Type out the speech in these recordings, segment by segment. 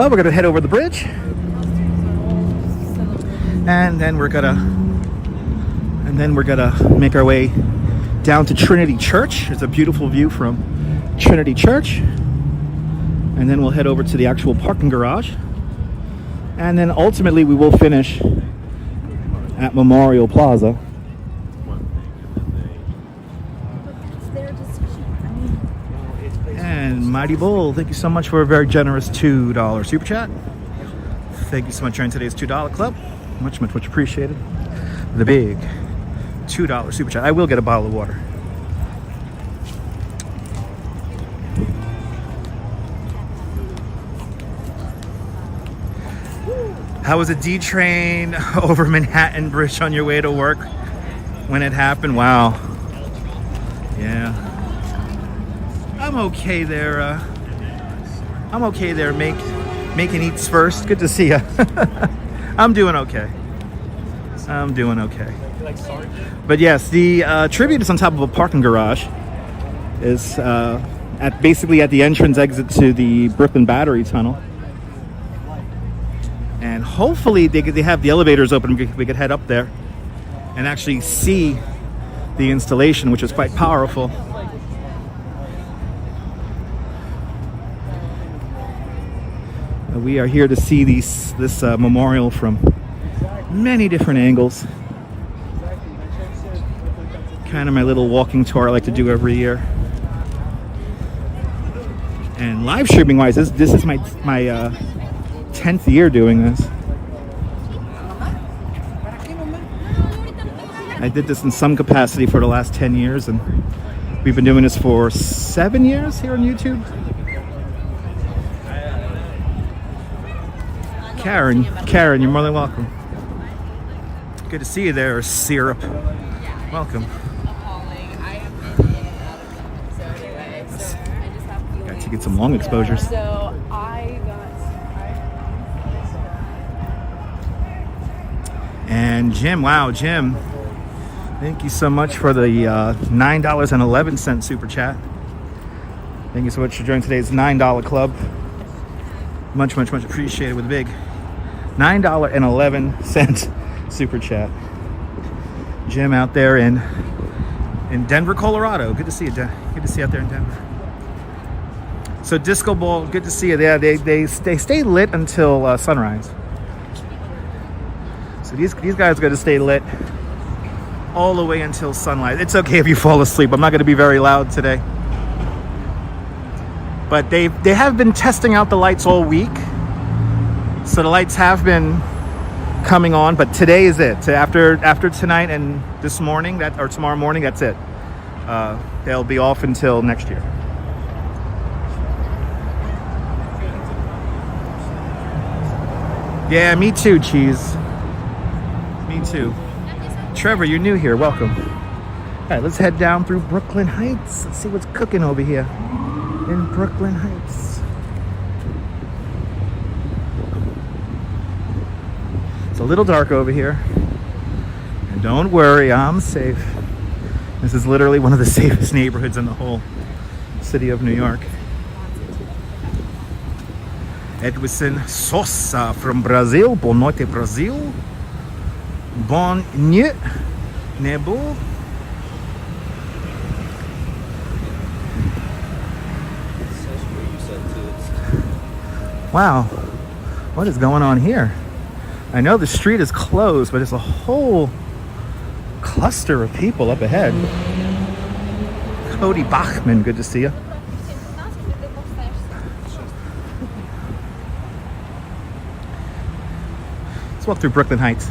But we're gonna head over the bridge, and then we're gonna make our way down to Trinity Church. There's a beautiful view from Trinity Church, and then we'll head over to the actual parking garage, and then ultimately we will finish at Memorial Plaza. And Mighty Bull, thank you so much for a very generous $2 super chat. Thank you so much for joining today's $2 club. Much appreciated. The big $2 super chat. I will get a bottle of water. How was a D train over Manhattan Bridge on your way to work when it happened? Wow. Yeah. I'm okay there. I'm okay there. Making eats first. Good to see you. I'm doing okay. But yes, the tribute is on top of a parking garage. Is basically at the entrance exit to the Brooklyn Battery Tunnel. And hopefully they have the elevators open. We could head up there and actually see the installation, which is quite powerful. We are here to see this memorial from many different angles. Kind of my little walking tour I like to do every year. And live streaming wise, this is my 10th year doing this. I did this in some capacity for the last 10 years, and we've been doing this for 7 years here on YouTube. Karen, you're more than welcome. Good to see you there, Syrup. Welcome. Got to get some long exposures. And Jim, wow, Jim. Thank you so much for the $9.11 super chat. Thank you so much for joining today's $9 club. Much appreciated with a big $9.11 super chat. Jim out there in Denver, Colorado. Good to see you. Good to see you out there in Denver. So Disco Ball, good to see you. Yeah, they stay lit until sunrise. So these guys are going to stay lit all the way until sunlight. It's okay if you fall asleep. I'm not going to be very loud today. But they have been testing out the lights all week. So the lights have been coming on, but today is it. After tonight and this morning, or tomorrow morning, that's it. They'll be off until next year. Yeah, me too, Cheese. Me too. Trevor, you're new here. Welcome. All right, let's head down through Brooklyn Heights. Let's see what's cooking over here in Brooklyn Heights. It's a little dark over here. And don't worry, I'm safe. This is literally one of the safest neighborhoods in the whole city of New York. Edwison Sosa from Brazil. Boa noite, Brazil. Bon nuit, Nebu. Wow, what is going on here? I know the street is closed, but there's a whole cluster of people up ahead. Cody Bachman, good to see you. Let's walk through Brooklyn Heights.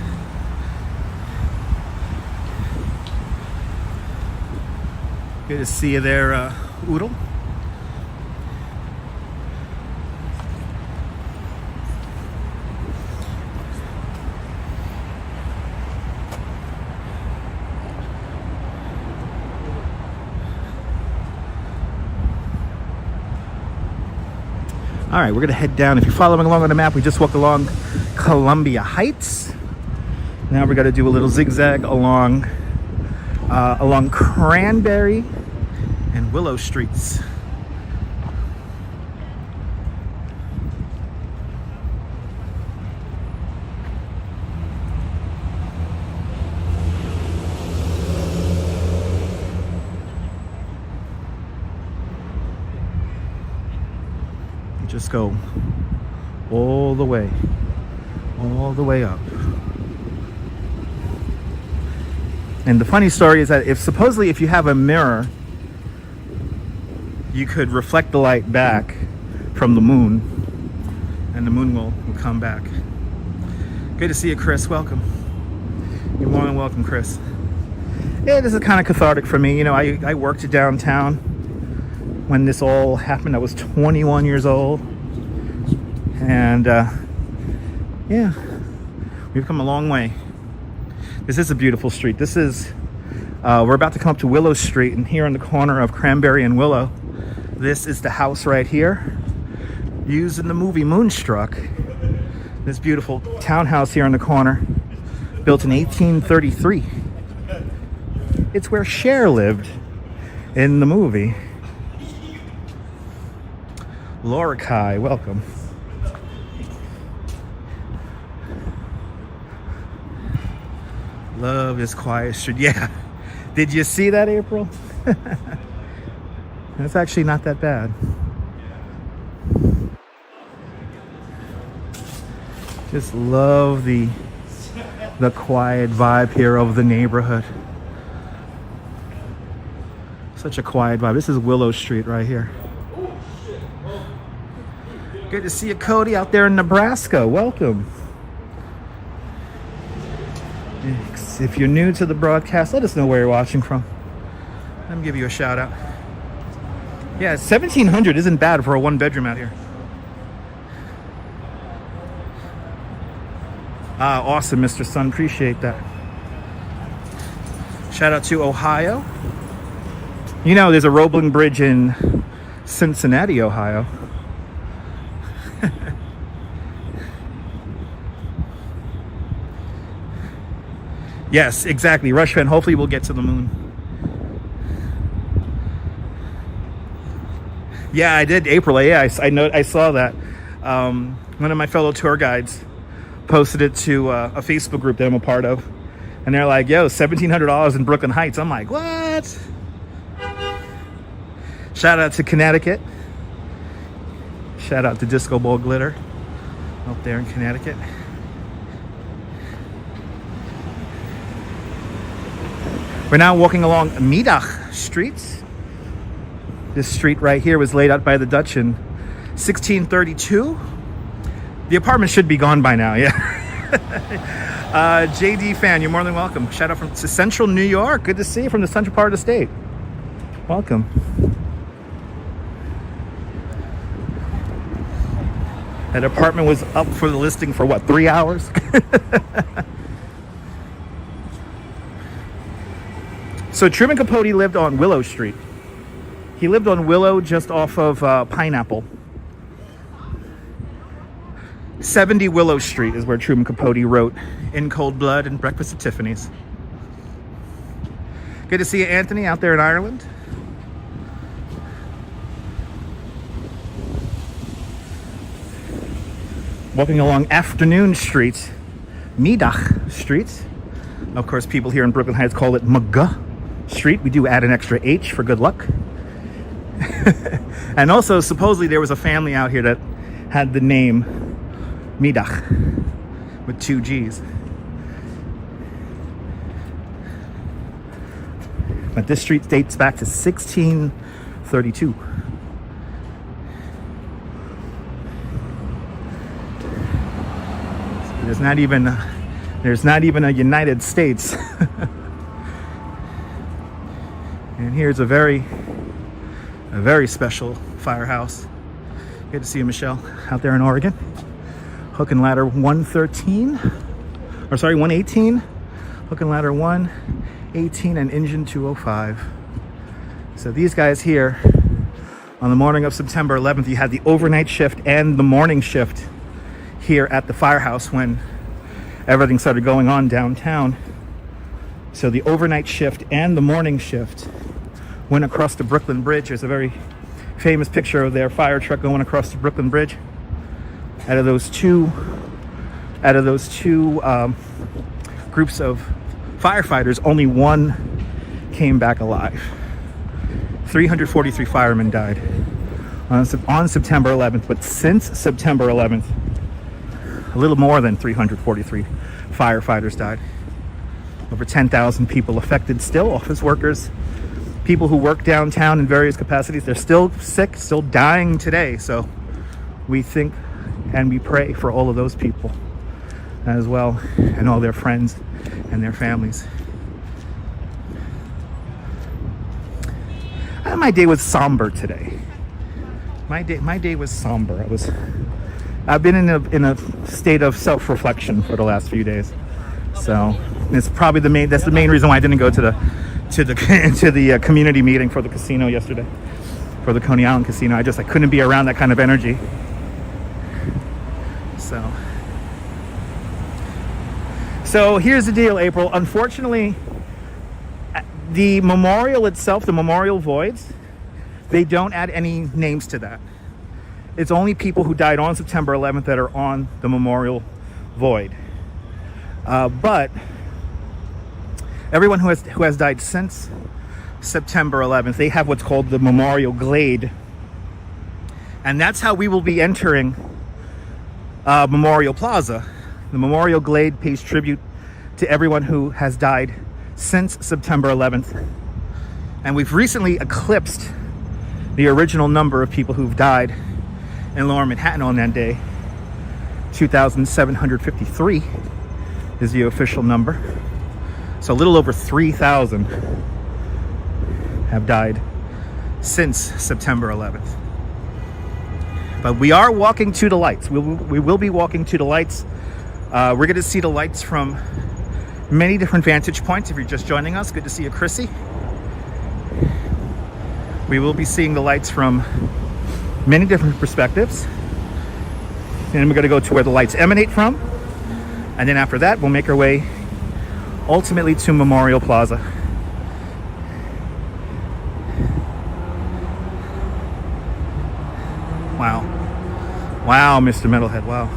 Good to see you there, Oodle. All right, we're gonna head down. If you're following along on the map, we just walked along Columbia Heights. Now we're gonna do a little zigzag along Cranberry and Willow Streets. just go all the way up. And the funny story is that if you have a mirror, you could reflect the light back from the moon, and the moon will come back. Good to see you, Chris. Welcome. You're more than welcome, Chris. Yeah, this is kind of cathartic for me. You know, I worked downtown when this all happened. I was 21 years old. And yeah, we've come a long way. This is a beautiful street. This is, we're about to come up to Willow Street, and here on the corner of Cranberry and Willow, this is the house right here, used in the movie Moonstruck. This beautiful townhouse here on the corner, built in 1833. It's where Cher lived in the movie. Laura Kai, welcome. Love is quiet street. Yeah. Did you see that, April? It's actually not that bad. Just love the quiet vibe here of the neighborhood. Such a quiet vibe. This is Willow Street right here. Good to see you, Cody, out there in Nebraska. Welcome. If you're new to the broadcast, let us know where you're watching from. Let me give you a shout out. Yeah, 1,700 isn't bad for a one bedroom out here. Awesome, Mr. Sun. Appreciate that. Shout out to Ohio. You know, there's a Roebling Bridge in Cincinnati, Ohio. Yes, exactly. Rush fan, hopefully we'll get to the moon. Yeah, I did, April. Yeah, I saw that. One of my fellow tour guides posted it to a Facebook group that I'm a part of. And they're like, yo, $1,700 in Brooklyn Heights. I'm like, what? Shout out to Connecticut. Shout out to Disco Ball Glitter up there in Connecticut. We're now walking along Middag Street. This street right here was laid out by the Dutch in 1632. The apartment should be gone by now, yeah. JD fan, you're more than welcome. Shout out from Central New York. Good to see you from the central part of the state. Welcome. That apartment was up for the listing for what, 3 hours? So Truman Capote lived on Willow Street. He lived on Willow just off of Pineapple. 70 Willow Street is where Truman Capote wrote In Cold Blood and Breakfast at Tiffany's. Good to see you, Anthony, out there in Ireland. Walking along Afternoon Street, Middag Street. Of course, people here in Brooklyn Heights call it Muggah Street. We do add an extra H for good luck. And also, supposedly there was a family out here that had the name Middag with 2 G's. But this street dates back to 1632. There's not even a United States. And here's a very special firehouse. Good to see you, Michelle, out there in Oregon. Hook and ladder 118. Hook and ladder 118 and engine 205. So these guys here, on the morning of September 11th, you had the overnight shift and the morning shift here at the firehouse when everything started going on downtown. So the overnight shift and the morning shift went across the Brooklyn Bridge. There's a very famous picture of their fire truck going across the Brooklyn Bridge. Out of those two groups of firefighters, only one came back alive. 343 firemen died on September 11th, but since September 11th, a little more than 343 firefighters died. Over 10,000 people affected still, office workers, people who work downtown in various capacities. They're still sick, still dying today. So we think and we pray for all of those people as well, and all their friends and their families. My day was somber today. My day was somber. I've been in a state of self-reflection for the last few days. So it's probably that's the main reason why I didn't go to the community meeting for the casino yesterday, for the Coney Island Casino. I couldn't be around that kind of energy. So here's the deal, April. Unfortunately, the memorial itself, the memorial voids, they don't add any names to that. It's only people who died on September 11th that are on the memorial void. But everyone who has died since September 11th, they have what's called the Memorial Glade. And that's how we will be entering Memorial Plaza. The Memorial Glade pays tribute to everyone who has died since September 11th. And we've recently eclipsed the original number of people who've died in Lower Manhattan on that day. 2,753 is the official number. So a little over 3,000 have died since September 11th. But we are walking to the lights. We will be walking to the lights. We're going to see the lights from many different vantage points. If you're just joining us, good to see you, Chrissy. We will be seeing the lights from many different perspectives. And we're going to go to where the lights emanate from. And then after that, we'll make our way ultimately to Memorial Plaza. Wow, Mr. Metalhead, wow.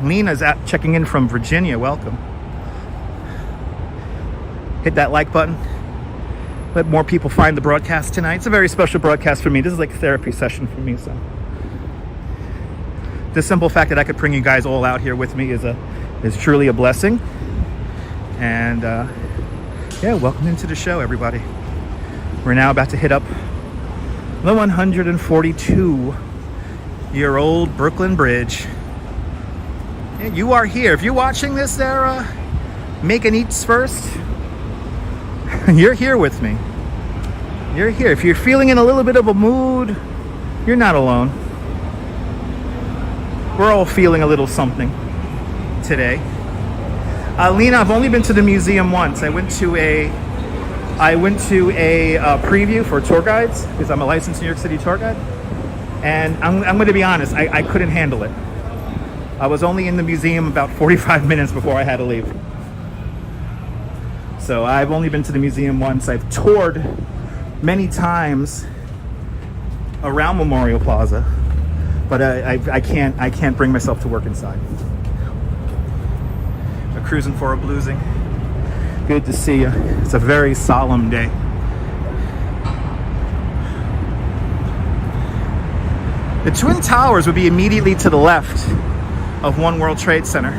Lena's checking in from Virginia, welcome. Hit that like button. Let more people find the broadcast tonight. It's a very special broadcast for me. This is like a therapy session for me, so. The simple fact that I could bring you guys all out here with me is truly a blessing. And yeah, welcome into the show, everybody. We're now about to hit up the 142-year-old Brooklyn Bridge. And you are here. If you're watching this there, Making Eats First, you're here with me. You're here. If you're feeling in a little bit of a mood, you're not alone. We're all feeling a little something today. Lena, I've only been to the museum once. I went to a preview for tour guides because I'm a licensed New York City tour guide, and I'm going to be honest, I couldn't handle it. I was only in the museum about 45 minutes before I had to leave. So I've only been to the museum once. I've toured many times around Memorial Plaza, but I can't bring myself to work inside. Cruising for a bluesing. Good to see you. It's a very solemn day. The Twin Towers would be immediately to the left of One World Trade Center.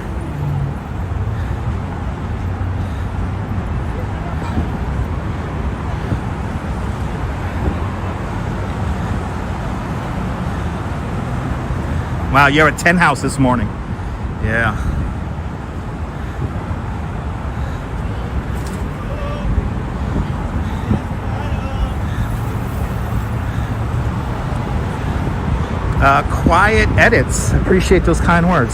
Wow, you're at 10 House this morning. Yeah. Quiet edits. Appreciate those kind words.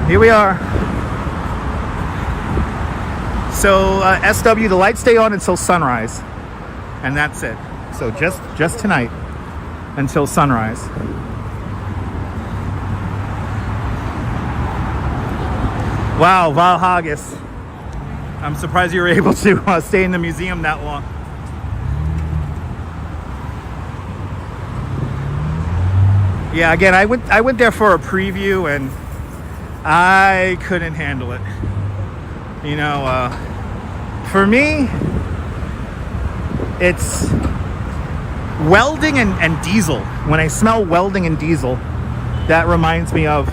Here we are. So SW, the lights stay on until sunrise, and that's it. So just tonight until sunrise. Wow, Val Haggis. I'm surprised you were able to stay in the museum that long. Yeah, again, I went there for a preview and I couldn't handle it. You know, for me, it's welding and diesel. When I smell welding and diesel, that reminds me of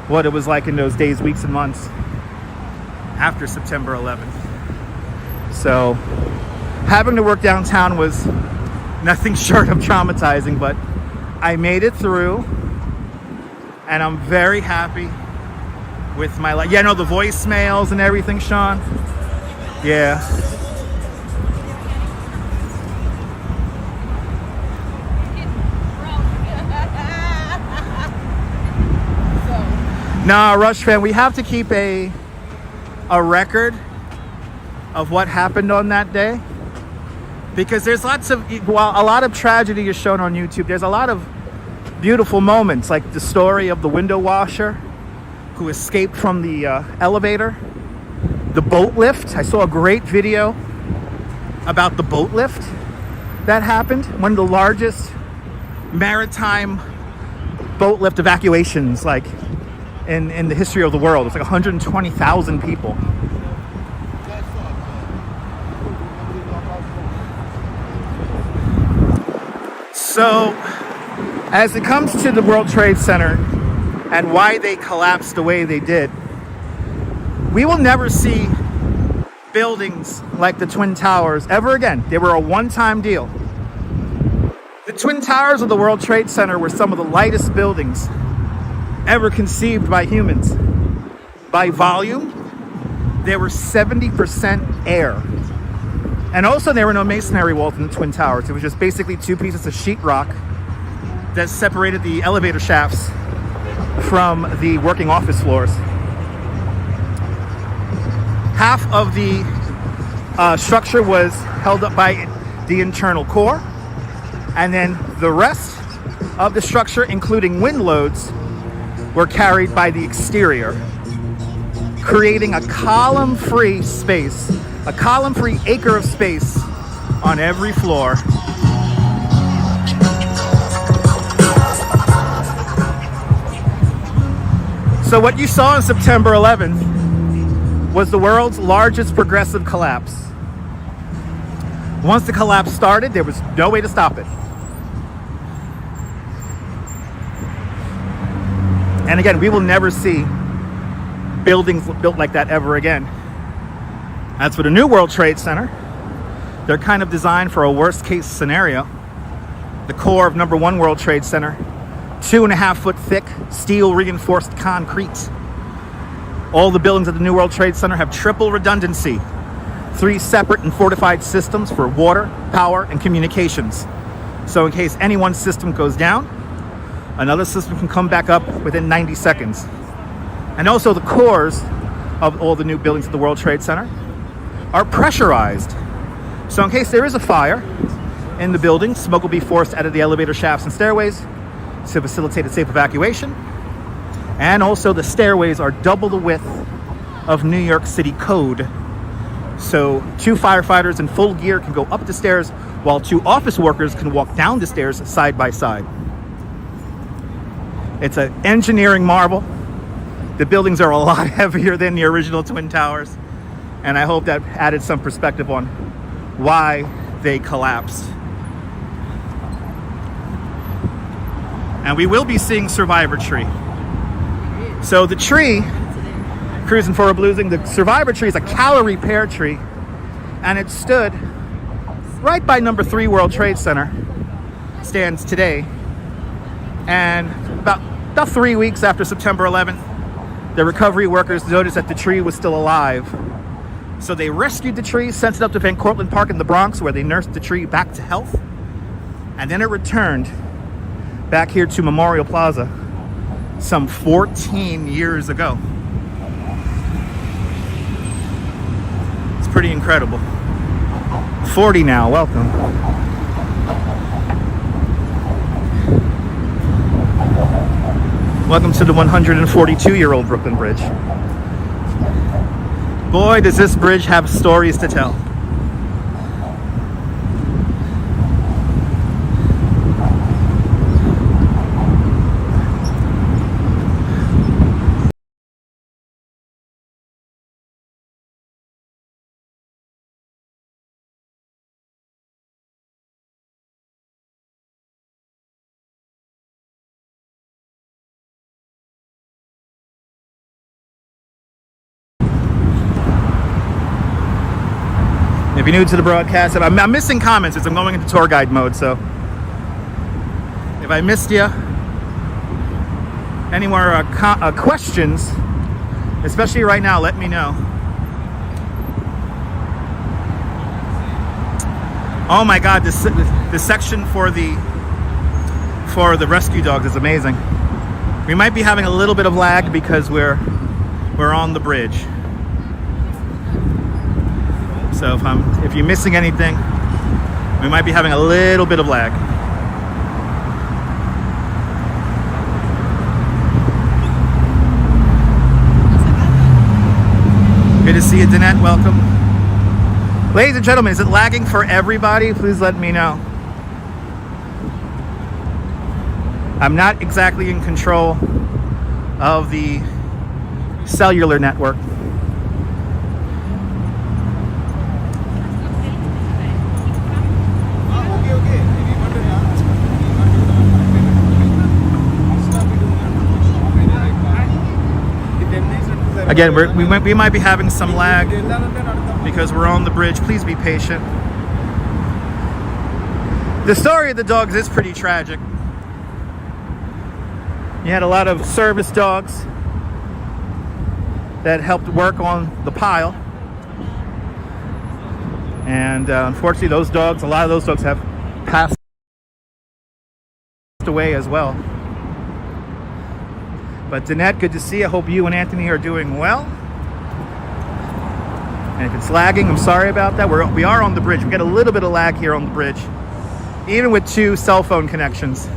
what it was like in those days, weeks, and months after September 11th. So having to work downtown was nothing short of traumatizing, but I made it through, and I'm very happy with my life. Yeah, no, the voicemails and everything, Sean. Yeah. Nah, Rush fan, we have to keep a record of what happened on that day, because there's lots of, while a lot of tragedy is shown on YouTube, there's a lot of beautiful moments, like the story of the window washer who escaped from the elevator, the boat lift. I saw a great video about the boat lift that happened, one of the largest maritime boat lift evacuations like in the history of the world. It's like 120,000 people. So, as it comes to the World Trade Center and why they collapsed the way they did, we will never see buildings like the Twin Towers ever again. They were a one-time deal. The Twin Towers of the World Trade Center were some of the lightest buildings ever conceived by humans. By volume, they were 70% air. And also, there were no masonry walls in the Twin Towers. It was just basically two pieces of sheetrock that separated the elevator shafts from the working office floors. Half of the structure was held up by the internal core, and then the rest of the structure, including wind loads, were carried by the exterior, creating a column-free space, a column-free acre of space on every floor. So what you saw on September 11th was the world's largest progressive collapse. Once the collapse started, there was no way to stop it. And again, we will never see buildings built like that ever again. As for the new World Trade Center, they're kind of designed for a worst case scenario. The core of number 1 World Trade Center, 2.5 foot thick steel reinforced concrete. All the buildings at the new World Trade Center have triple redundancy, 3 separate and fortified systems for water, power, and communications. So in case any one system goes down, another system can come back up within 90 seconds. And also the cores of all the new buildings at the World Trade Center are pressurized. So in case there is a fire in the building, smoke will be forced out of the elevator shafts and stairways to facilitate a safe evacuation. And also the stairways are double the width of New York City code. So 2 firefighters in full gear can go up the stairs, while 2 office workers can walk down the stairs side by side. It's an engineering marvel. The buildings are a lot heavier than the original Twin Towers, and I hope that added some perspective on why they collapsed. And we will be seeing Survivor Tree. So the tree, cruising for a bluesing, the Survivor Tree is a calorie pear tree, and it stood right by number 3 World Trade Center, stands today. And about 3 weeks after September 11th, the recovery workers noticed that the tree was still alive. So they rescued the tree, sent it up to Van Cortlandt Park in the Bronx, where they nursed the tree back to health. And then it returned back here to Memorial Plaza some 14 years ago. It's pretty incredible. 40 now, welcome. Welcome to the 142-year-old Brooklyn Bridge. Boy, does this bridge have stories to tell. you're new to the broadcast, I'm missing comments as I'm going into tour guide mode, so if I missed you, any more questions, especially right now, let me know. Oh my God, this section for the rescue dogs is amazing. We might be having a little bit of lag because we're on the bridge. So if you're missing anything, we might be having a little bit of lag. Good to see you, Danette. Welcome. Ladies and gentlemen, is it lagging for everybody? Please let me know. I'm not exactly in control of the cellular network. Again, we might be having some lag because we're on the bridge. Please be patient. The story of the dogs is pretty tragic. You had a lot of service dogs that helped work on the pile. And unfortunately, a lot of those dogs have passed away as well. But Danette, good to see you. I hope you and Anthony are doing well. And if it's lagging, I'm sorry about that. We are on the bridge. We get a little bit of lag here on the bridge, even with 2 cell phone connections.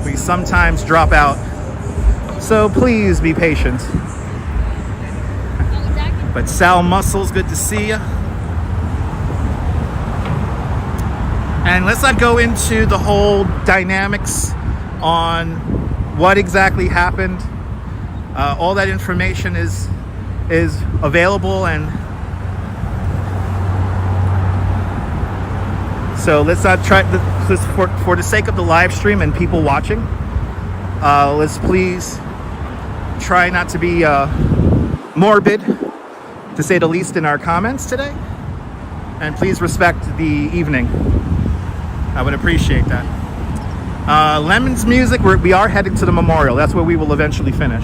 We sometimes drop out. So please be patient. But Sal Muscles, good to see you. And let's not go into the whole dynamics on what exactly happened. All that information is available, and so let's not try for the sake of the live stream and people watching. Let's please try not to be morbid, to say the least, in our comments today, and please respect the evening. I would appreciate that. Lemon's music, we are heading to the memorial. That's where we will eventually finish.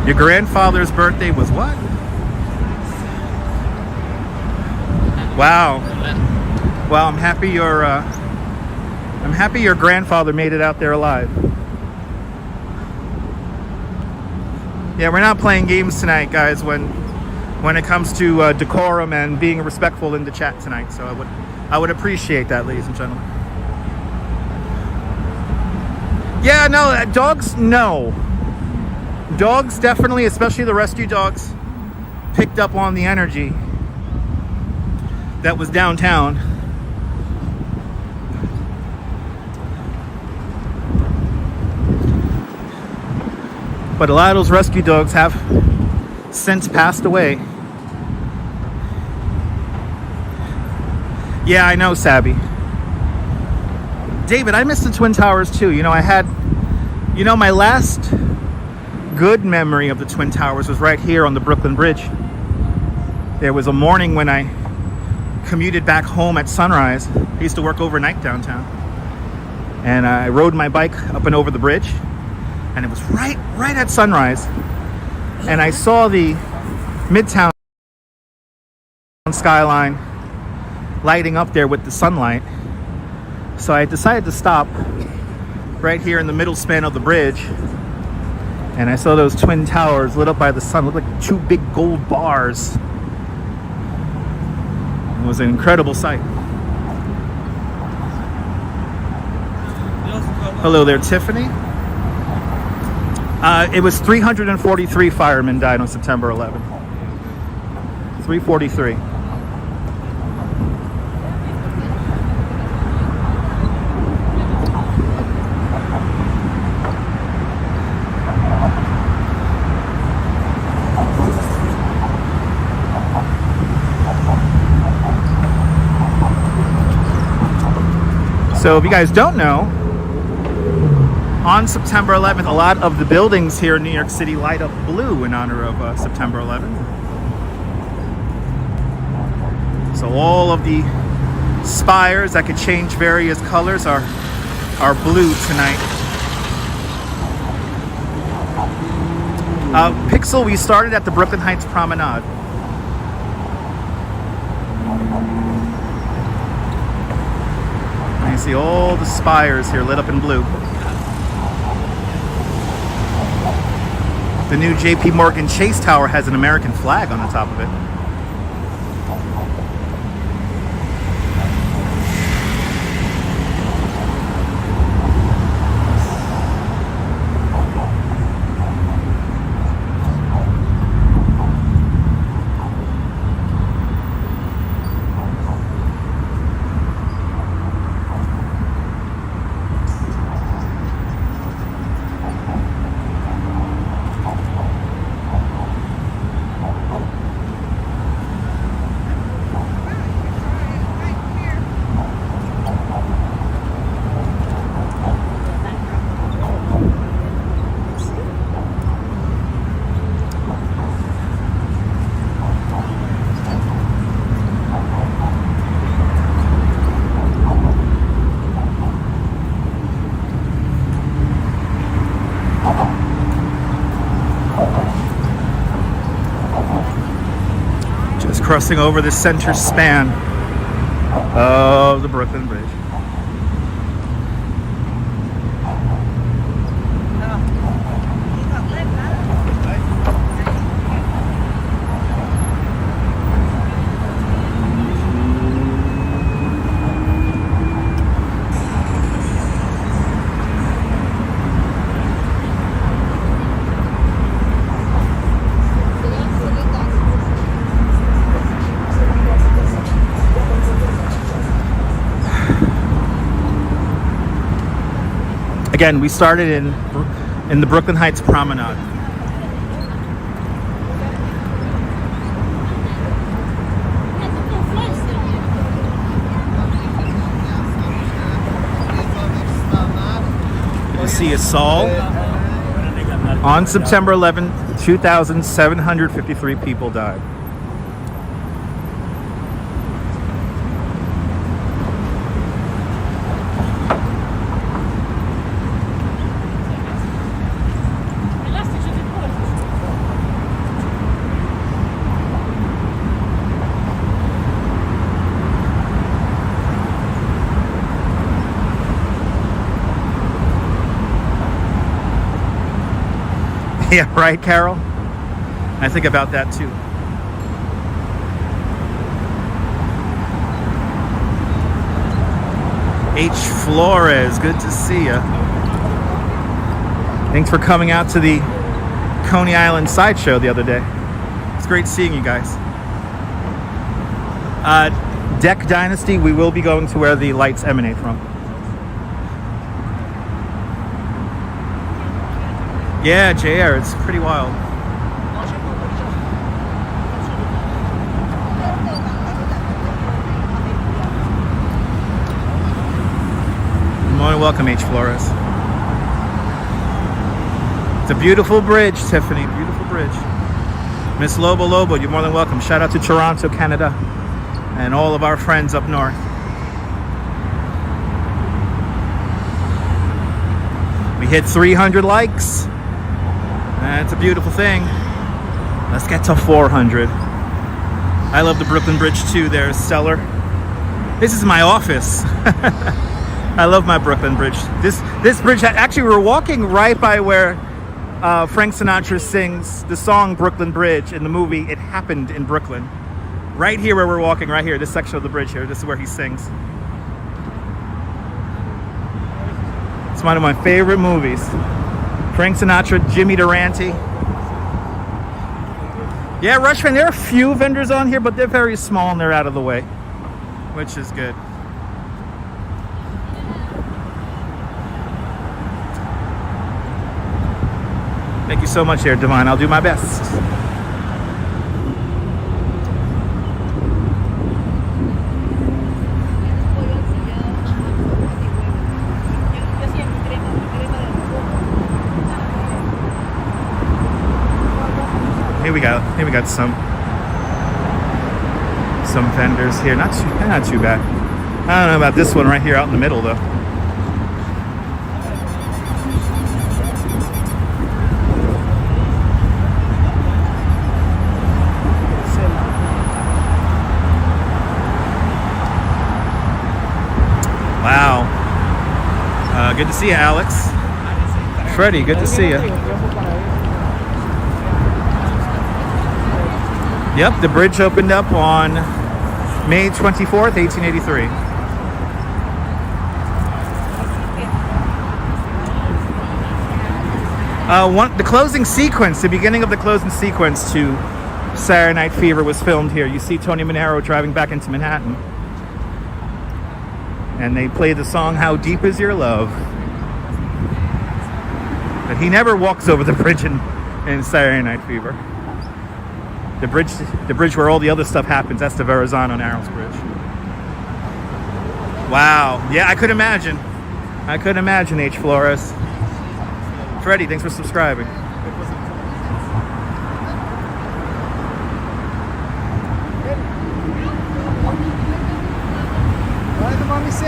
Your grandfather's birthday was what? Wow. Well, I'm happy your grandfather made it out there alive. Yeah, we're not playing games tonight, guys, when it comes to decorum and being respectful in the chat tonight. So I would appreciate that, ladies and gentlemen. Yeah, no, dogs, no. Dogs definitely, especially the rescue dogs, picked up on the energy that was downtown. But a lot of those rescue dogs have since passed away. Yeah, I know, Sabby. David, I missed the Twin Towers too. My last good memory of the Twin Towers was right here on the Brooklyn Bridge. There was a morning when I commuted back home at sunrise. I used to work overnight downtown. And I rode my bike up and over the bridge. And it was right at sunrise. And I saw the Midtown skyline lighting up there with the sunlight. So I decided to stop right here in the middle span of the bridge. And I saw those Twin Towers lit up by the sun. It looked like 2 big gold bars. It was an incredible sight. Hello there, Tiffany. It was 343 firemen died on September 11th. 343. So if you guys don't know, on September 11th, a lot of the buildings here in New York City light up blue in honor of September 11th. So all of the spires that could change various colors are blue tonight. Pixel, we started at the Brooklyn Heights Promenade. And you see all the spires here lit up in blue. The new JP Morgan Chase Tower has an American flag on the top of it. Crossing over the center span of the Brooklyn Bridge. Again, we started in the Brooklyn Heights Promenade. You see a Saul. On September 11th, 2,753 people died. Yeah, right, Carol? I think about that too. H. Flores, good to see ya. Thanks for coming out to the Coney Island Sideshow the other day. It's great seeing you guys. Deck Dynasty, we will be going to where the lights emanate from. Yeah, JR, it's pretty wild. You're more than welcome, H. Flores. It's a beautiful bridge, Tiffany, beautiful bridge. Miss Lobo, you're more than welcome. Shout out to Toronto, Canada, and all of our friends up north. We hit 300 likes. That's a beautiful thing. Let's get to 400. I love the Brooklyn Bridge too. There's Stellar. This is my office. I love my Brooklyn Bridge. This bridge, actually we were walking right by where Frank Sinatra sings the song Brooklyn Bridge in the movie It Happened in Brooklyn. Right here where we're walking, right here, this section of the bridge here, this is where he sings. It's one of my favorite movies. Frank Sinatra, Jimmy Durante. Yeah, Rushman, there are a few vendors on here, but they're very small and they're out of the way, which is good. Thank you so much here, Divine. I'll do my best. Here we go. Here we got some vendors here. Not too bad. I don't know about this one right here out in the middle though. Wow. Good to see you, Alex. Freddie, good to see you. Yep, the bridge opened up on May 24th, 1883. The closing sequence, the beginning of the closing sequence to Saturday Night Fever was filmed here. You see Tony Manero driving back into Manhattan. And they play the song, How Deep Is Your Love? But he never walks over the bridge in Saturday Night Fever. The bridge where all the other stuff happens, that's the Verrazano Narrows Bridge. Wow. Yeah, I could imagine. H. Flores. Freddie, thanks for subscribing.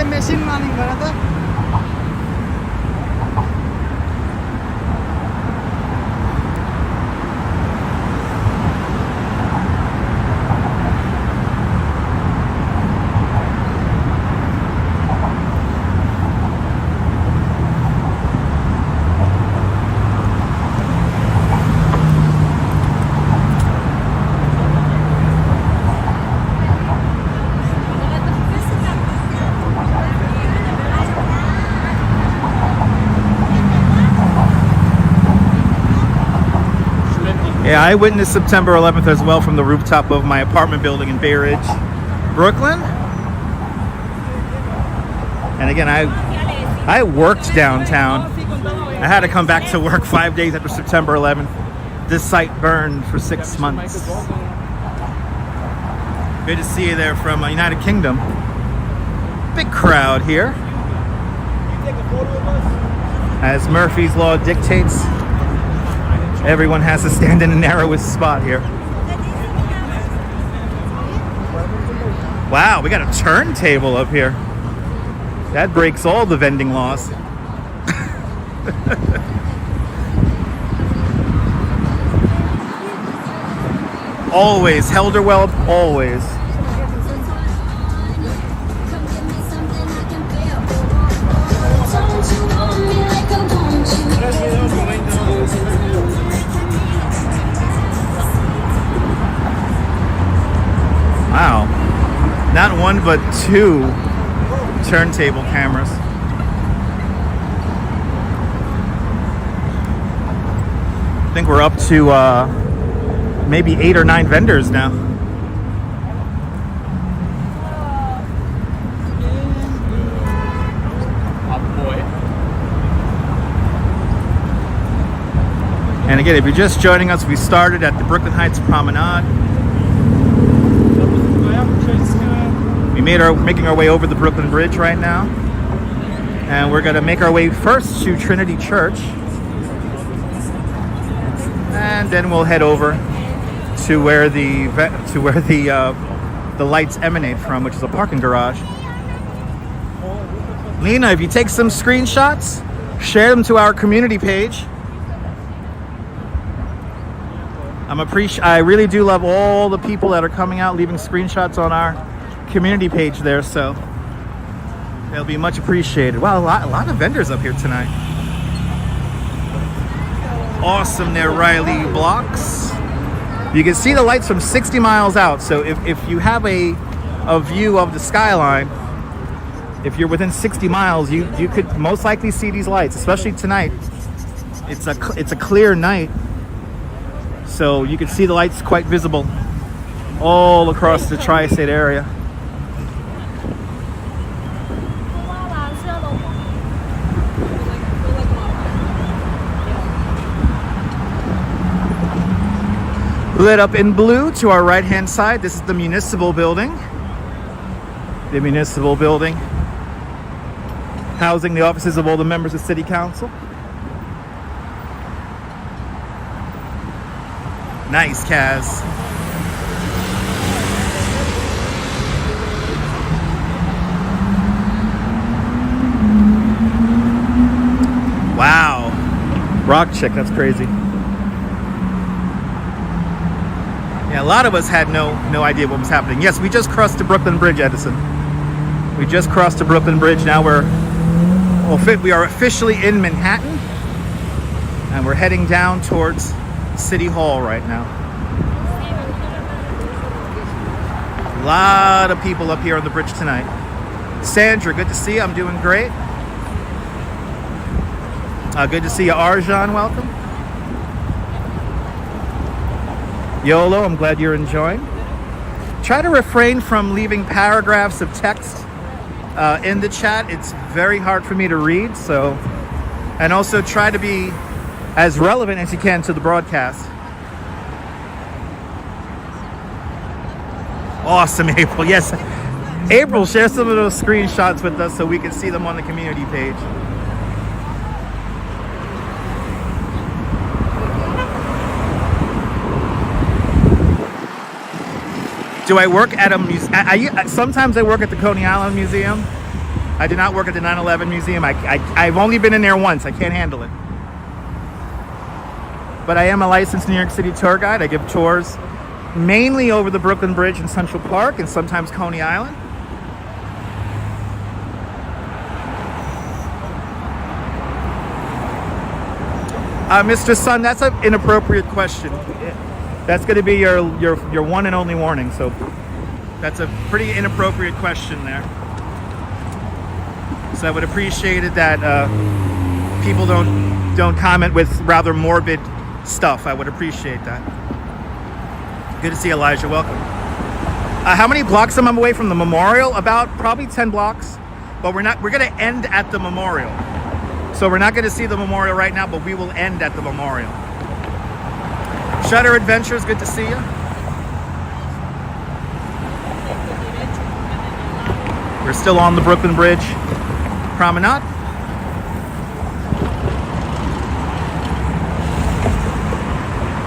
Machine running, brother. Yeah, I witnessed September 11th as well from the rooftop of my apartment building in Bay Ridge, Brooklyn. And again, I worked downtown. I had to come back to work 5 days after September 11th. This site burned for 6 months. Good to see you there from United Kingdom. Big crowd here. As Murphy's Law dictates, everyone has to stand in the narrowest spot here. Wow, we got a turntable up here. That breaks all the vending laws. Always, Helderweld, always. Wow, not one but two turntable cameras. I think we're up to maybe 8 or 9 vendors now. And again, if you're just joining us, we started at the Brooklyn Heights Promenade. Making our way over the Brooklyn Bridge right now, and we're going to make our way first to Trinity Church, and then we'll head over to where the lights emanate from, which is a parking garage. Lena, if you take some screenshots, share them to our community page. I really do love all the people that are coming out, leaving screenshots on our community page there, so they'll be much appreciated. Wow, a lot of vendors up here tonight. Awesome there, Riley Blocks. You can see the lights from 60 miles out, so if you have a view of the skyline, if you're within 60 miles, you could most likely see these lights, especially tonight. It's a clear night, so you can see the lights quite visible all across the tri-state area. Lit up in blue to our right hand side, this is the municipal building. The municipal building housing the offices of all the members of City Council. Nice, Kaz. Wow. Rock chick, that's crazy. Yeah, a lot of us had no idea what was happening. Yes, we just crossed the Brooklyn Bridge, Edison. We just crossed the Brooklyn Bridge. Now we are officially in Manhattan, and we're heading down towards City Hall right now. A lot of people up here on the bridge tonight. Sandra, good to see you. I'm doing great. Good to see you, Arjan. Welcome. YOLO, I'm glad you're enjoying. Try to refrain from leaving paragraphs of text in the chat. It's very hard for me to read, so, and also try to be as relevant as you can to the broadcast. Awesome, April. Yes, April, share some of those screenshots with us so we can see them on the community page. Do I work at a museum? Sometimes I work at the Coney Island Museum. I do not work at the 9/11 Museum. I've only been in there once. I can't handle it. But I am a licensed New York City tour guide. I give tours mainly over the Brooklyn Bridge in Central Park and sometimes Coney Island. Mr. Sun, that's an inappropriate question. That's going to be your one and only warning. So that's a pretty inappropriate question there. So I would appreciate it that people don't comment with rather morbid stuff. I would appreciate that. Good to see Elijah. Welcome. How many blocks am I away from the memorial? About probably 10 blocks. But we're going to end at the memorial. So we're not going to see the memorial right now, but we will end at the memorial. Shutter Adventures, good to see you. We're still on the Brooklyn Bridge Promenade.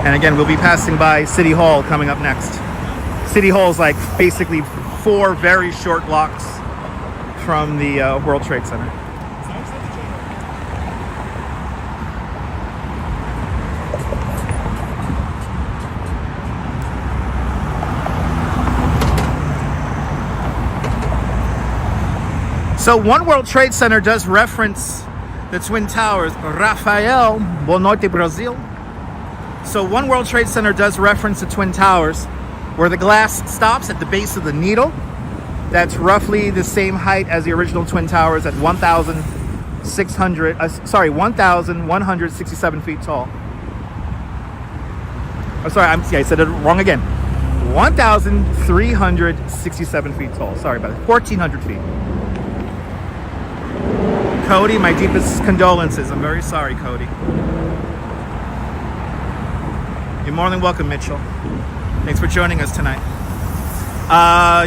And again, we'll be passing by City Hall coming up next. City Hall is like basically 4 very short blocks from the World Trade Center. So One World Trade Center does reference the Twin Towers. Rafael, Boa Noite, Brazil. So One World Trade Center does reference the Twin Towers, where the glass stops at the base of the needle. That's roughly the same height as the original Twin Towers at 1,167 feet tall. I'm sorry, I said it wrong again. 1,367 feet tall. Sorry about it. 1,400 feet. Cody, my deepest condolences. I'm very sorry, Cody. You're more than welcome, Mitchell. Thanks for joining us tonight.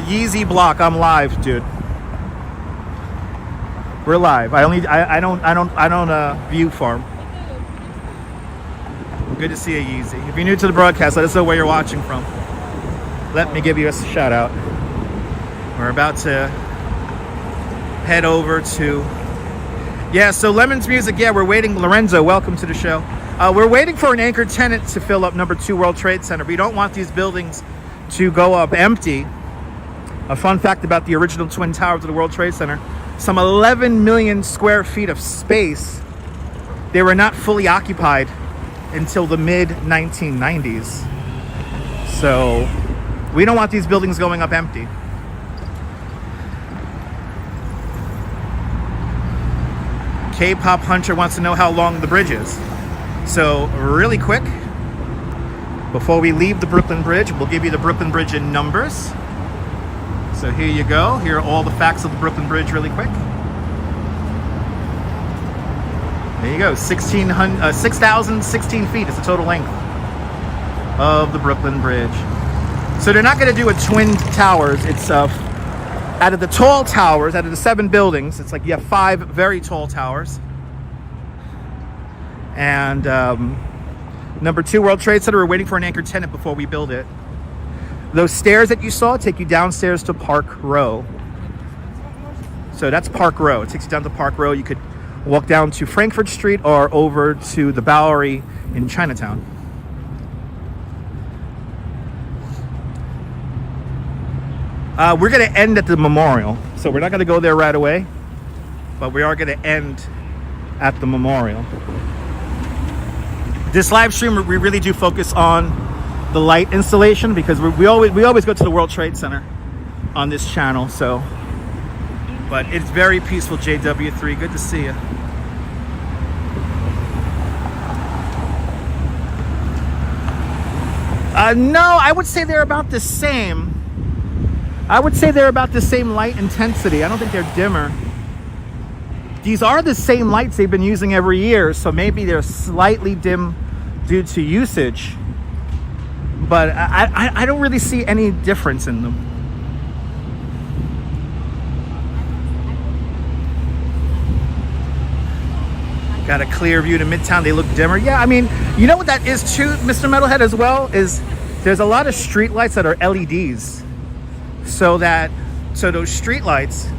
Yeezy Block, I'm live, dude. We're live. I don't view farm. Good to see you, Yeezy. If you're new to the broadcast, let us know where you're watching from. Let me give you a shout out. We're about to head over to. Yeah, so Lemon's Music, yeah, we're waiting. Lorenzo, welcome to the show. We're waiting for an anchor tenant to fill up number 2 World Trade Center. We don't want these buildings to go up empty. A fun fact about the original Twin Towers of the World Trade Center, some 11 million square feet of space, they were not fully occupied until the mid-1990s. So we don't want these buildings going up empty. K-Pop Hunter wants to know how long the bridge is. So really quick, before we leave the Brooklyn Bridge, we'll give you the Brooklyn Bridge in numbers. So here you go. Here are all the facts of the Brooklyn Bridge really quick. There you go. 6,016 feet is the total length of the Brooklyn Bridge. So they're not going to do a twin towers. It's out of the tall towers, out of the 7 buildings, it's like you have 5 very tall towers. And Number 2 World Trade Center. We're waiting for an anchor tenant before we build it. Those stairs that you saw take you downstairs to Park Row. So that's Park Row. It takes you down to Park Row. You could walk down to Frankfurt Street or over to the Bowery in Chinatown. We're going to end at the Memorial. So we're not going to go there right away, but we are going to end at the Memorial. This live stream, we really do focus on the light installation because we always go to the World Trade Center on this channel. So, but it's very peaceful, JW3. Good to see you. No, I would say they're about the same. I would say they're about the same light intensity. I don't think they're dimmer. These are the same lights they've been using every year, so maybe they're slightly dim due to usage. But I don't really see any difference in them. Got a clear view to Midtown. They look dimmer. Yeah, I mean, you know what that is too, Mr. Metalhead, as well, is there's a lot of street lights that are LEDs. So those street lights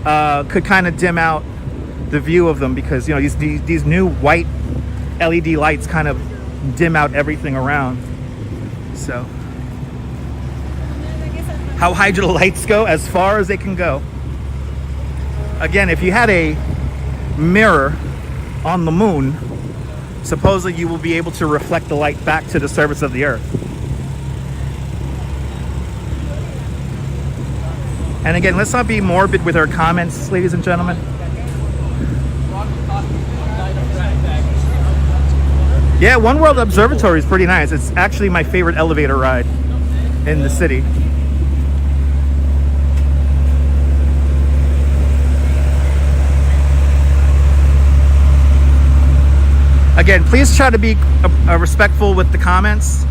could kind of dim out the view of them because, you know, these new white LED lights kind of dim out everything around. So how high do the lights go? As far as they can go. Again, if you had a mirror on the moon, supposedly you will be able to reflect the light back to the surface of the earth. And again, let's not be morbid with our comments, ladies and gentlemen. Yeah, One World Observatory is pretty nice. It's actually my favorite elevator ride in the city. Again, please try to be respectful with the comments.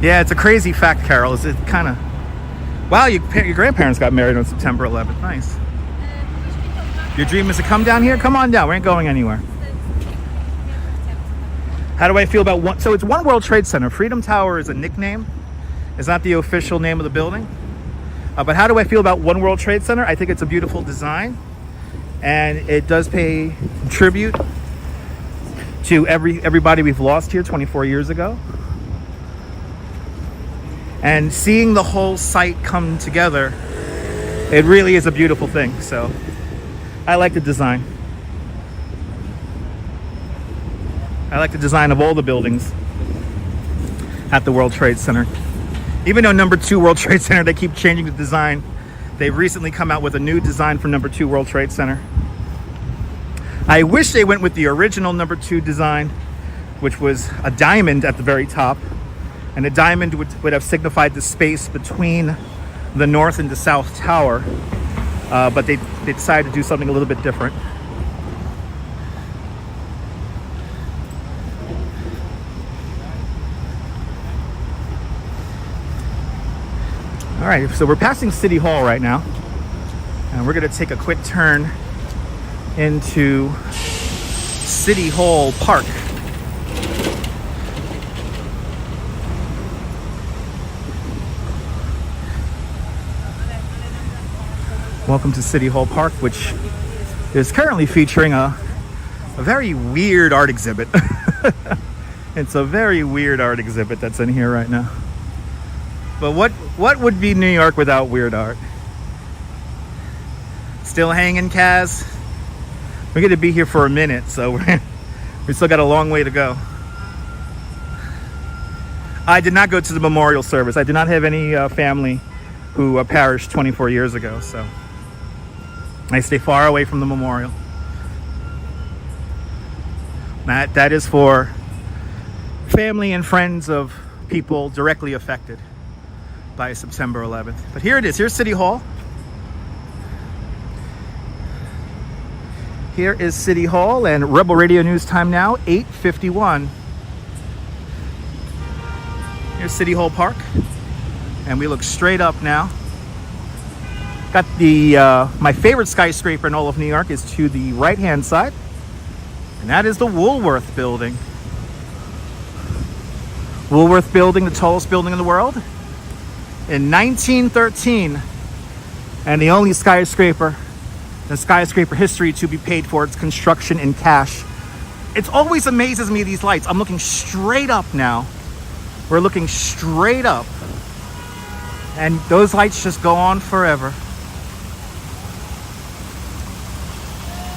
Yeah, it's a crazy fact, Carol. Is it kind of... Wow, your grandparents got married on September 11th. Nice. Your dream is to come down here? Come on down. We ain't going anywhere. How do I feel about one... So it's One World Trade Center. Freedom Tower is a nickname. It's not the official name of the building. But how do I feel about One World Trade Center? I think it's a beautiful design. And it does pay tribute to everybody we've lost here 24 years ago. And seeing the whole site come together, it really is a beautiful thing. So I like the design. I like the design of all the buildings at the World Trade Center. Even though number 2 World Trade Center, they keep changing the design. They've recently come out with a new design for number 2 World Trade Center. I wish they went with the original number 2 design, which was a diamond at the very top. And the diamond would have signified the space between the north and the south tower. But they decided to do something a little bit different. All right, so we're passing City Hall right now. And we're gonna take a quick turn into City Hall Park. Welcome to City Hall Park, which is currently featuring a very weird art exhibit. It's a very weird art exhibit that's in here right now. But what would be New York without weird art? Still hanging, Kaz? We're going to be here for a minute, so we still got a long way to go. I did not go to the memorial service. I did not have any family who perished 24 years ago, so I stay far away from the memorial. That is for family and friends of people directly affected by September 11th. But here it is. Here's City Hall. Here is City Hall and Rebel Radio News time now, 8:51. Here's City Hall Park, and we look straight up now. Got the my favorite skyscraper in all of New York is to the right-hand side, and that is the Woolworth Building. Woolworth Building, the tallest building in the world, in 1913, and the only skyscraper in skyscraper history to be paid for its construction in cash. It always amazes me, these lights. I'm looking straight up now. We're looking straight up, and those lights just go on forever.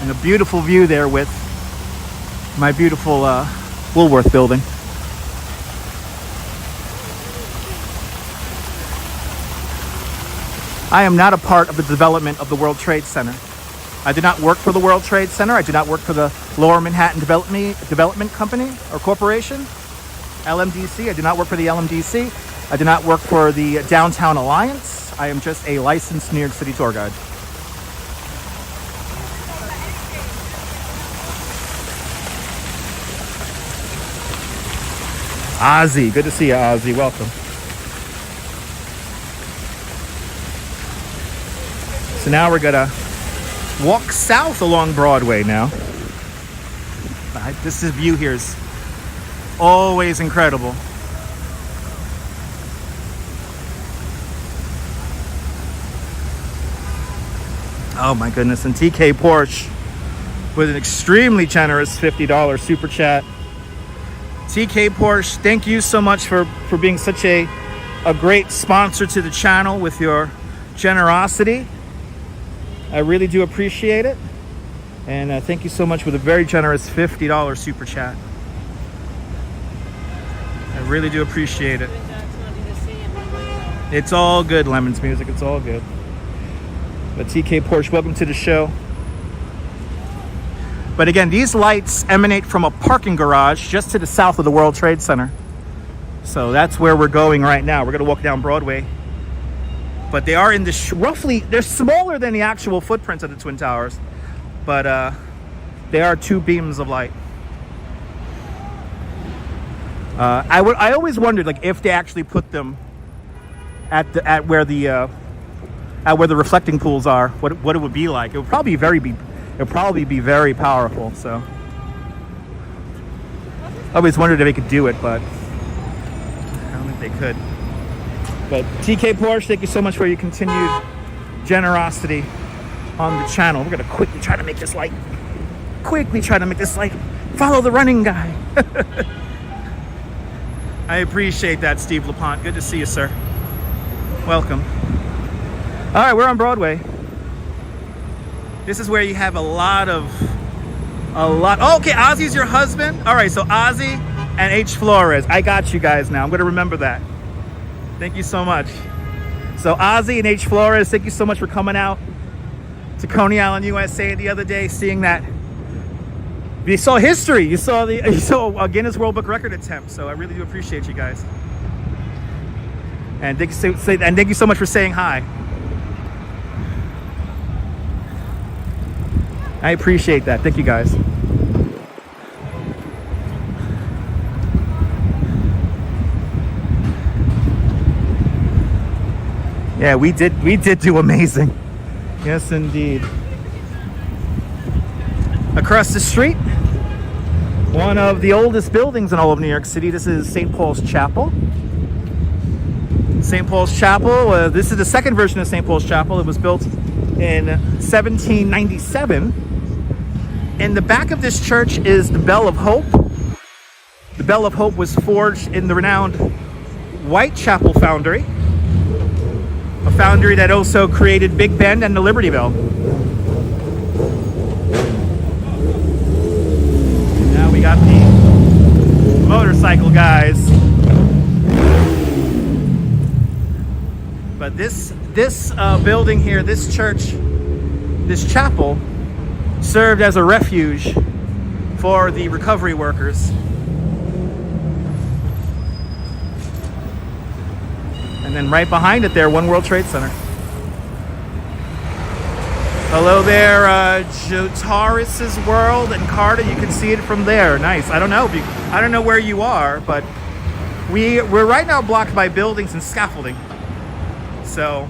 And a beautiful view there with my beautiful Woolworth Building. I am not a part of the development of the World Trade Center. I did not work for the World Trade Center. I did not work for the Lower Manhattan Development Company or Corporation, LMDC. I did not work for the LMDC. I did not work for the Downtown Alliance. I am just a licensed New York City tour guide. Ozzy, good to see you, Ozzy. Welcome. So now we're gonna walk south along Broadway now. This view here is always incredible. Oh my goodness, and TK Porsche with an extremely generous $50 super chat. TK Porsche, thank you so much for being such a great sponsor to the channel with your generosity. I really do appreciate it. And thank you so much for the very generous $50 super chat. I really do appreciate it. It's all good, Lemons Music. It's all good. But TK Porsche, welcome to the show. But again, these lights emanate from a parking garage just to the south of the World Trade Center. So that's where we're going right now. We're going to walk down Broadway. But they are in the roughly, they're smaller than the actual footprints of the Twin Towers. But they are two beams of light. I always wondered, like, if they actually put them at where the reflecting pools are, what it would be like. It would probably be very powerful. So I always wondered if they could do it, but I don't think they could. But TK Porsche, thank you so much for your continued generosity on the channel. We're gonna quickly try to make this light. Follow the running guy. I appreciate that, Steve LaPont. Good to see you, sir. Welcome. All right, we're on Broadway. This is where you have a lot. Oh, okay, Ozzy's your husband? All right, so Ozzy and H. Flores. I got you guys now. I'm going to remember that. Thank you so much. So Ozzy and H. Flores, thank you so much for coming out to Coney Island, USA the other day, seeing that. You saw history. You saw a Guinness World Book Record attempt. So I really do appreciate you guys. And thank you so much for saying hi. I appreciate that. Thank you, guys. Yeah, we did do amazing. Yes, indeed. Across the street, one of the oldest buildings in all of New York City. This is St. Paul's Chapel. St. Paul's Chapel. This is the second version of St. Paul's Chapel. It was built in 1797. In the back of this church is the Bell of Hope. The Bell of Hope was forged in the renowned Whitechapel foundry, a foundry that also created Big Ben and the Liberty Bell. Now we got the motorcycle guys. But this building here, this church, this chapel, served as a refuge for the recovery workers. And then right behind it there, One World Trade Center. Hello there, Jotaris's World and Carter. You can see it from there. Nice. I don't know where you are, but we're right now blocked by buildings and scaffolding. So,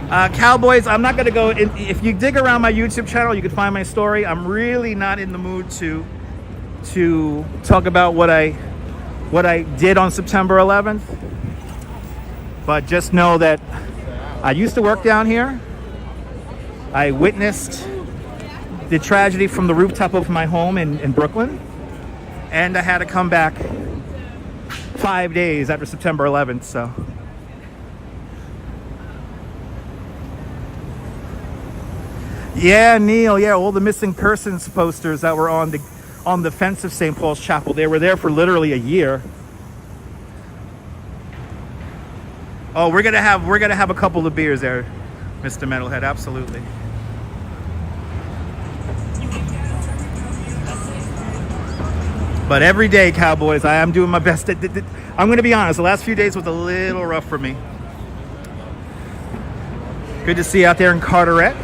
Cowboys, I'm not gonna go in. If you dig around my YouTube channel, you can find my story. I'm really not in the mood to talk about what I did on September 11th. But just know that I used to work down here. I witnessed the tragedy from the rooftop of my home in Brooklyn, and I had to come back 5 days after September 11th. So, yeah, Neil, yeah, all the missing persons posters that were on the fence of St. Paul's Chapel, they were there for literally a year. Oh, we're gonna have a couple of beers there, Mr. Metalhead, absolutely. But every day, Cowboys, I am doing my best. I'm going to be honest, the last few days was a little rough for me. Good to see you out there in Carteret,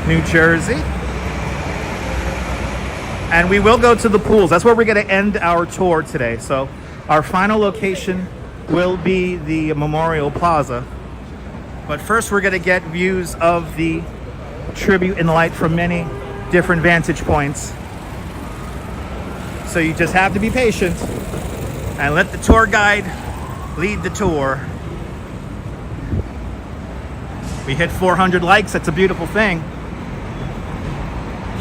New Jersey. And we will go to the pools. That's where we're going to end our tour today. So our final location will be the Memorial Plaza. But first, we're going to get views of the tribute in light from many different vantage points. So you just have to be patient and let the tour guide lead the tour. We hit 400 likes. That's a beautiful thing.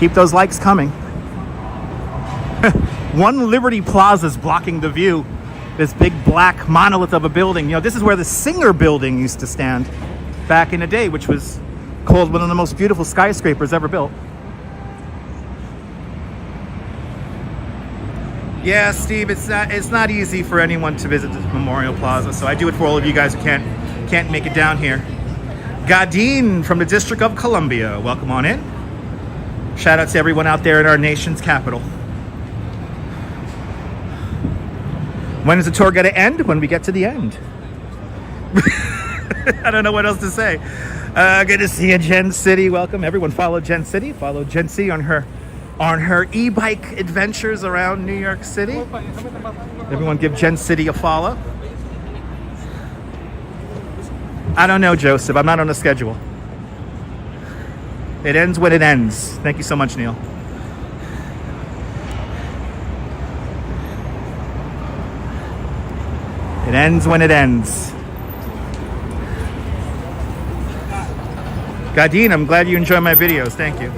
Keep those likes coming. One Liberty Plaza is blocking the view. This big black monolith of a building. You know, this is where the Singer Building used to stand back in the day, which was called one of the most beautiful skyscrapers ever built. Yeah, Steve, it's not easy for anyone to visit the Memorial Plaza, so I do it for all of you guys who can't make it down here. Gadin from the District of Columbia, welcome on in. Shout out to everyone out there in our nation's capital. When is the tour going to end? When we get to the end. I don't know what else to say. Good to see you, Jen City. Welcome. Everyone follow Jen City. Follow Jen City on her e-bike adventures around New York City. Everyone give Jen City a follow. I don't know, Joseph. I'm not on a schedule. It ends when it ends. Thank you so much, Neil. It ends when it ends. Gadin, I'm glad you enjoy my videos. Thank you.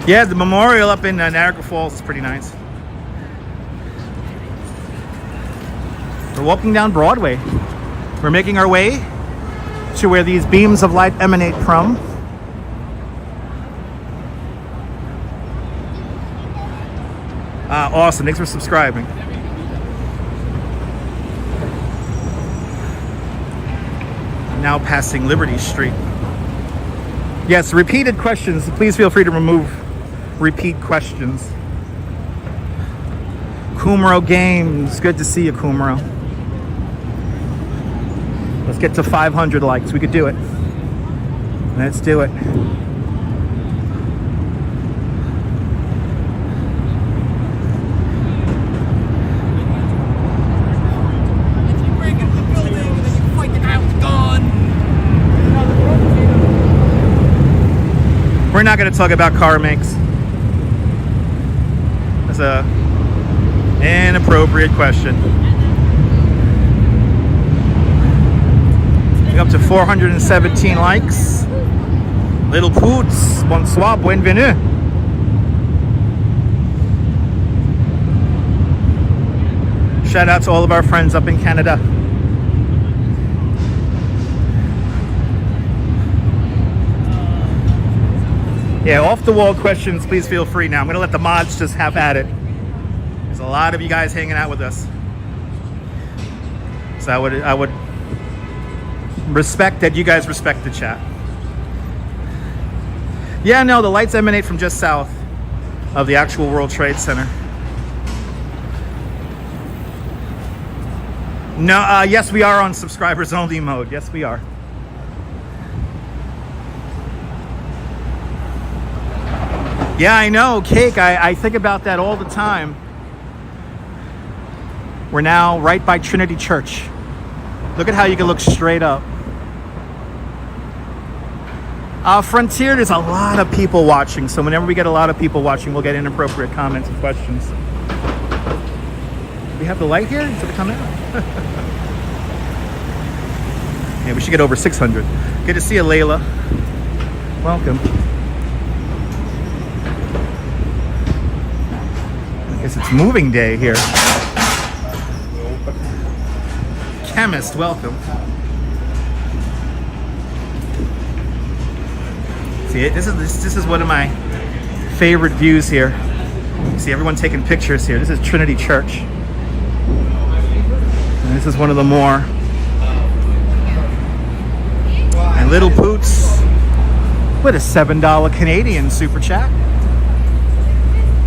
Yeah, the memorial up in Niagara Falls is pretty nice. We're walking down Broadway. We're making our way to where these beams of light emanate from. Awesome. Thanks for subscribing. Now passing Liberty Street. Yes, repeated questions. Please feel free to remove repeat questions. Kumro Games. Good to see you, Kumro. Let's get to 500 likes. We could do it. Let's do it. We're not going to talk about car makes. That's an inappropriate question. We're up to 417 likes. Little Poots, bonsoir, bienvenue. Shout out to all of our friends up in Canada. Yeah, off the wall questions, please feel free now. I'm going to let the mods just have at it. There's a lot of you guys hanging out with us. So I would respect that you guys respect the chat. Yeah, no, the lights emanate from just south of the actual World Trade Center. No, yes, we are on subscribers only mode. Yes, we are. Yeah, I know, Cake. I think about that all the time. We're now right by Trinity Church. Look at how you can look straight up. Frontier, there's a lot of people watching, so whenever we get a lot of people watching, we'll get inappropriate comments and questions. We have the light here? Is it coming out? Yeah, we should get over 600. Good to see you, Layla. Welcome. I guess it's moving day here. Chemist, welcome. See, this is one of my favorite views here. You see everyone taking pictures here. This is Trinity Church. And this is one of the more. And Little Poots with a $7 Canadian super chat.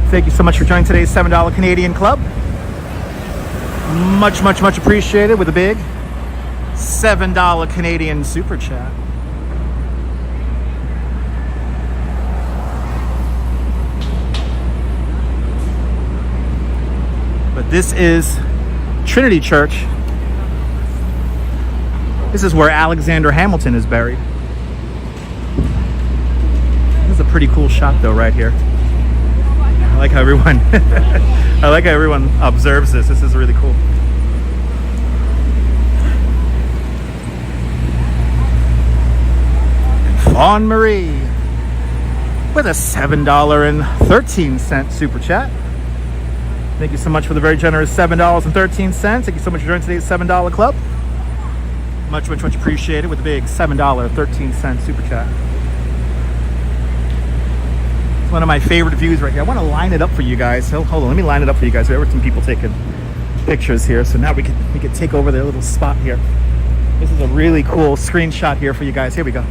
Thank you so much for joining today's $7 Canadian Club. Much, much, much appreciated with a big $7 Canadian super chat. But this is Trinity Church. This is where Alexander Hamilton is buried. This is a pretty cool shot though right here. I like how everyone I like how everyone observes this. This is really cool. And Fawn Marie with a $7.13 super chat. Thank you so much for the very generous $7.13. Thank you so much for joining today's $7 Club. Much, much, much appreciated with the big $7.13 super chat. It's one of my favorite views right here. I want to line it up for you guys. So hold on, let me line it up for you guys. There were some people taking pictures here, so now we can take over their little spot here. This is a really cool screenshot here for you guys. Here we go.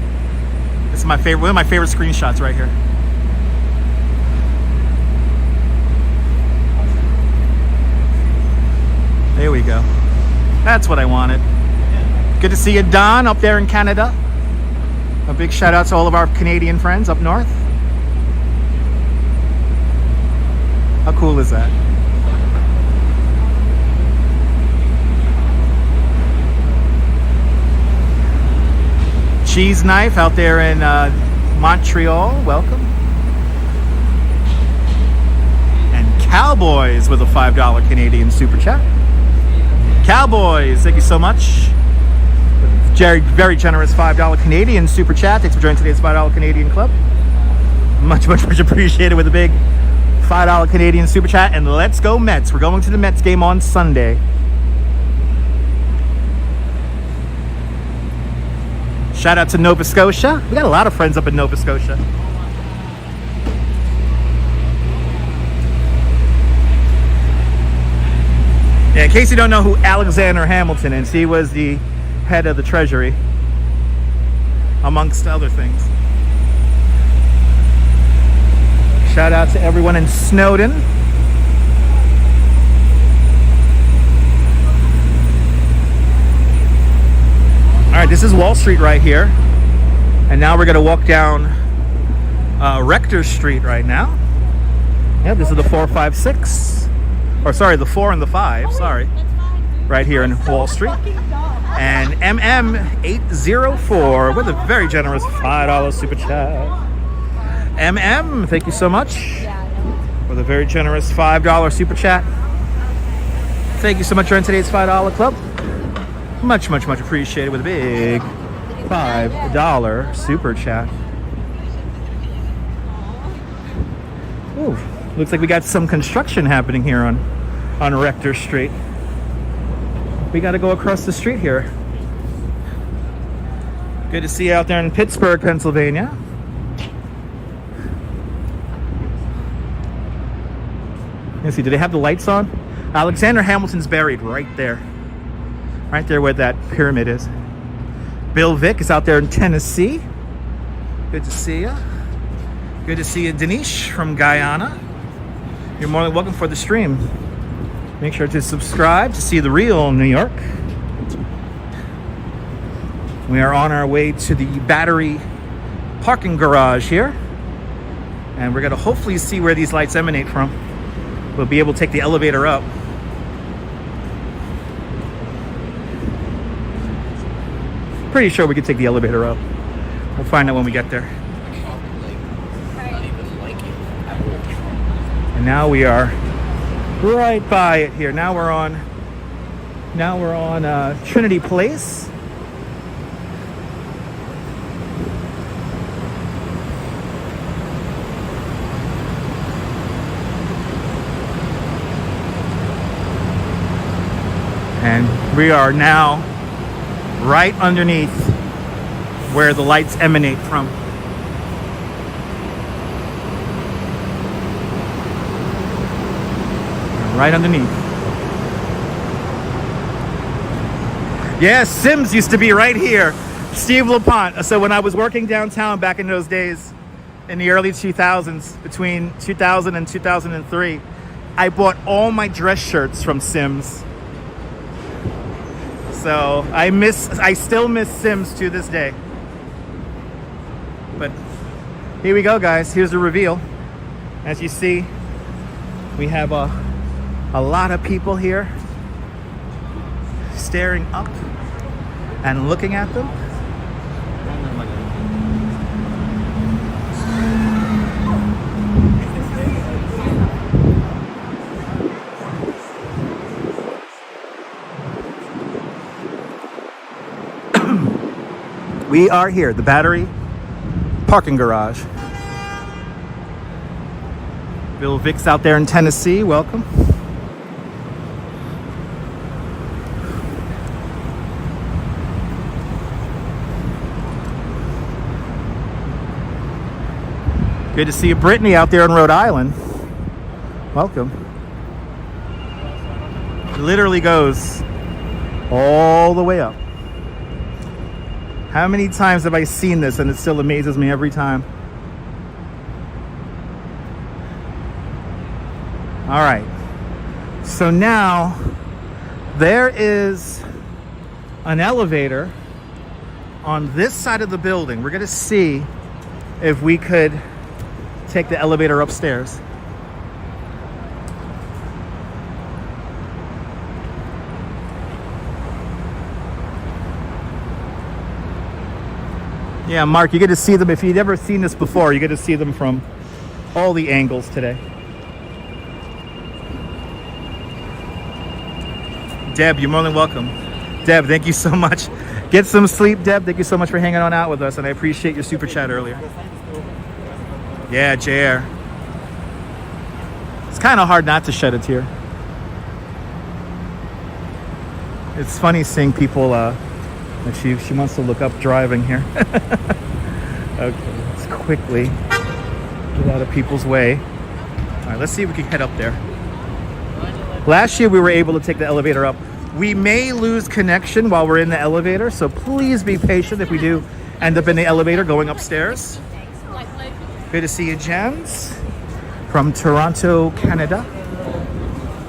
This is my favorite, one of my favorite screenshots right here. There we go. That's what I wanted. Good to see you, Don, up there in Canada. A big shout out to all of our Canadian friends up north. How cool is that? Cheese Knife out there in Montreal, welcome. And Cowboys with a $5 Canadian super chat. Cowboys, thank you so much. Jerry, very generous $5 Canadian super chat. Thanks for joining today's $5 Canadian Club. Much, much, much appreciated with a big $5 Canadian super chat. And let's go Mets. We're going to the Mets game on Sunday. Shout out to Nova Scotia. We got a lot of friends up in Nova Scotia. Yeah, in case you don't know who Alexander Hamilton is, he was the head of the Treasury, amongst other things. Shout out to everyone in Snowden. All right, this is Wall Street right here. And now we're gonna walk down Rector Street right now. Yeah, this is the 456. Or sorry, the 4 and the 5, sorry. Right here in Wall Street. And MM804 with a very generous $5 super chat. MM, thank you so much for the very generous $5 super chat. Thank you so much for joining today's $5 Club. Much, much, much appreciated with a big $5 super chat. Ooh, looks like we got some construction happening here on Rector Street. We got to go across the street here. Good to see you out there in Pittsburgh, Pennsylvania. Let's see, do they have the lights on? Alexander Hamilton's buried right there. Right there where that pyramid is. Bill Vick is out there in Tennessee. Good to see you. Good to see you, Danish from Guyana. You're more than welcome for the stream. Make sure to subscribe to see the real New York. We are on our way to the Battery parking garage here. And we're gonna hopefully see where these lights emanate from. We'll be able to take the elevator up. Pretty sure we could take the elevator up. We'll find out when we get there. And now we are right by it here. Now we're on Trinity Place. And we are now right underneath where the lights emanate from. Right underneath. Yeah, Sims used to be right here. Steve LaPont. So when I was working downtown back in those days, in the early 2000s, between 2000 and 2003, I bought all my dress shirts from Sims. So I still miss Sims to this day. But here we go, guys. Here's the reveal. As you see, we have a lot of people here staring up and looking at them. We are here, the Battery parking garage. Bill Vic's out there in Tennessee, welcome. Good to see you, Brittany, out there in Rhode Island. Welcome. It literally goes all the way up. How many times have I seen this and it still amazes me every time? All right. So now there is an elevator on this side of the building. We're going to see if we could take the elevator upstairs. Yeah, Mark, you get to see them. If you've never seen this before, you get to see them from all the angles today. Deb, you're more than welcome. Deb, thank you so much. Get some sleep, Deb. Thank you so much for hanging on out with us, and I appreciate your super chat earlier. Yeah, JR. It's kind of hard not to shed a tear. It's funny seeing people, like she wants to look up driving here. Okay, let's quickly get out of people's way. All right, let's see if we can head up there. Last year we were able to take the elevator up. We may lose connection while we're in the elevator, so please be patient if we do end up in the elevator going upstairs. Good to see you, Jens, from Toronto, Canada.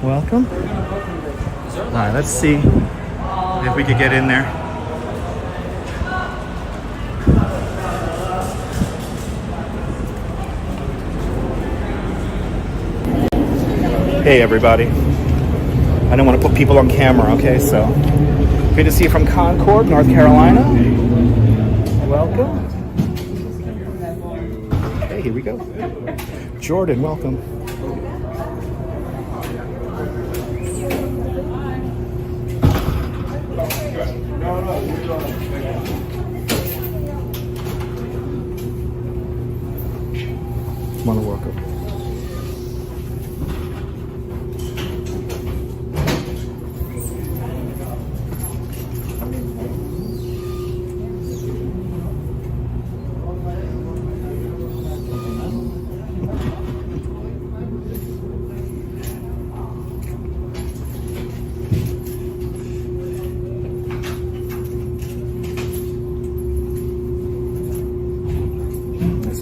Welcome. All right, let's see if we could get in there. Hey, everybody. I don't want to put people on camera, okay? So, good to see you from Concord, North Carolina. Welcome. Okay, here we go. Jordan, welcome. Want to welcome.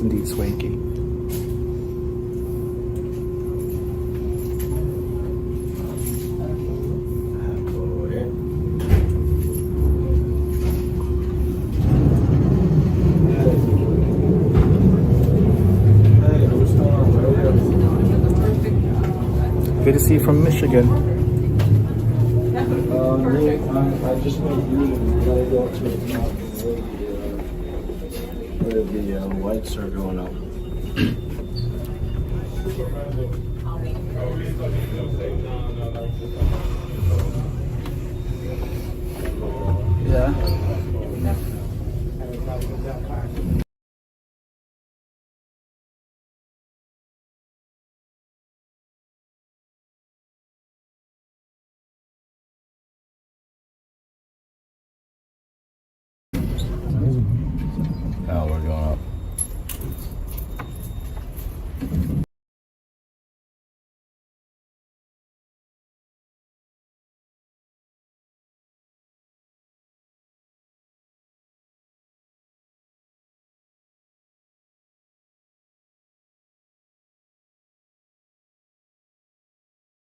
Indeed swanky. Good to see you from Michigan. I just went through and gotta go to the top where the lights are going up. Yeah. Now we're going